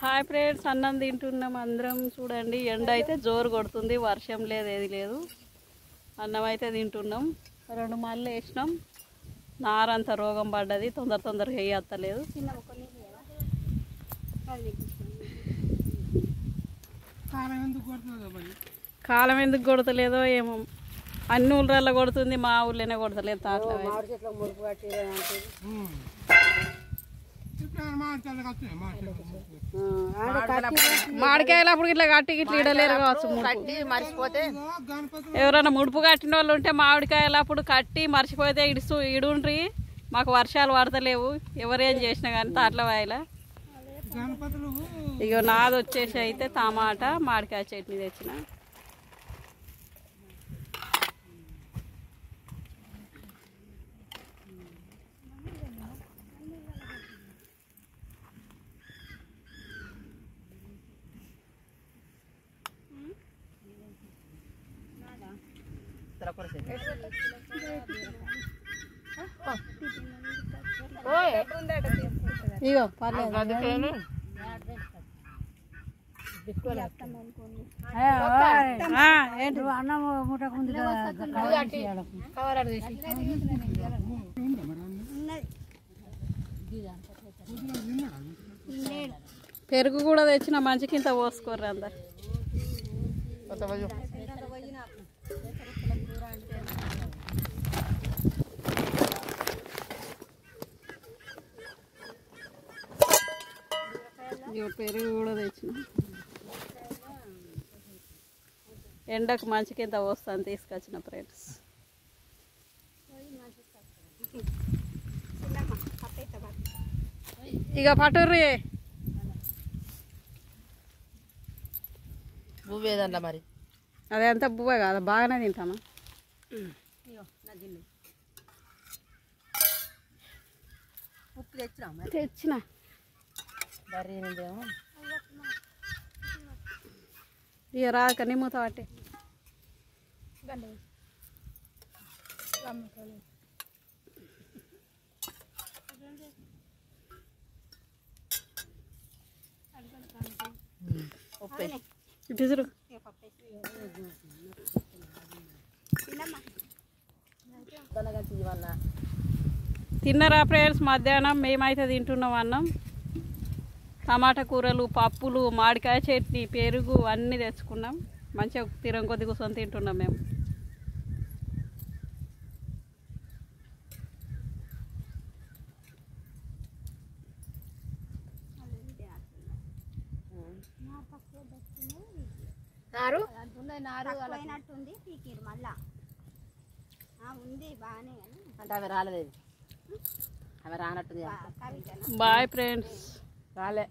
Hi friends, అన్నం తింటున్నాం అందరం. చూడండి, ఎండ అయితే జోరు కొడుతుంది, వర్షం లేదు, ఏది లేదు. అన్నం అయితే తింటున్నాం. 2 మళ్ళీ వేసినాం. నారంత రోగం పడ్డది, తొందరగా వేయత్తలేదు. కాలం ఎందుకు కొడతలేదో ఏమో, అన్ని ఊళ్ళల్లో కొడుతుంది, మా ఊళ్ళోనే కొడతలేదు. తాట్ల మామిడికాయలు అప్పుడు ఇట్లా కట్టి ఇట్లా ఇడలేరు కావచ్చు. మర్చిపోతే ఎవరైనా ముడుపు కట్టిన వాళ్ళు ఉంటే మామిడికాయలు అప్పుడు కట్టి మర్చిపోతే ఇడుండ్రి. మాకు వర్షాలు పడతలేవు, ఎవరేం చేసినా కానీ తాట్ల వాయిలా. ఇక నాది వచ్చేసి అయితే టమాటా మామిడికాయ చట్నీ తెచ్చిన. ఇగో పర్లేదు. ఏంటి అన్నం ముట్టకుంది. పెరుగు కూడా తెచ్చిన, మంచికింత పోసుకోర్రు అందరు. పెరుగు కూడా తెచ్చిన. ఎండకు మంచికింత పోస్తాను తీసుకొచ్చిన ఫ్రెండ్స్. ఇక పట్టుర్రి బువ్వేదంట మరి. అదే అంత బువ్వే కాదు, బాగానే తింటామా. తెచ్చిన ఇక రాక నిమ్మత పట్టే. పిసురు తిన్నరా ఫ్రెండ్స్? మధ్యాహ్నం మేమైతే తింటున్నాం అన్నం. టమాటా కూరలు, పప్పులు, మామిడికాయ చట్నీ, పెరుగు అన్నీ తెచ్చుకున్నాం. మంచిగా తీరం కొద్ది కూర్చొని తింటున్నాం మేము. అవి రాలేదు, అవి రానట్టుంది. Bye friends. రాలే.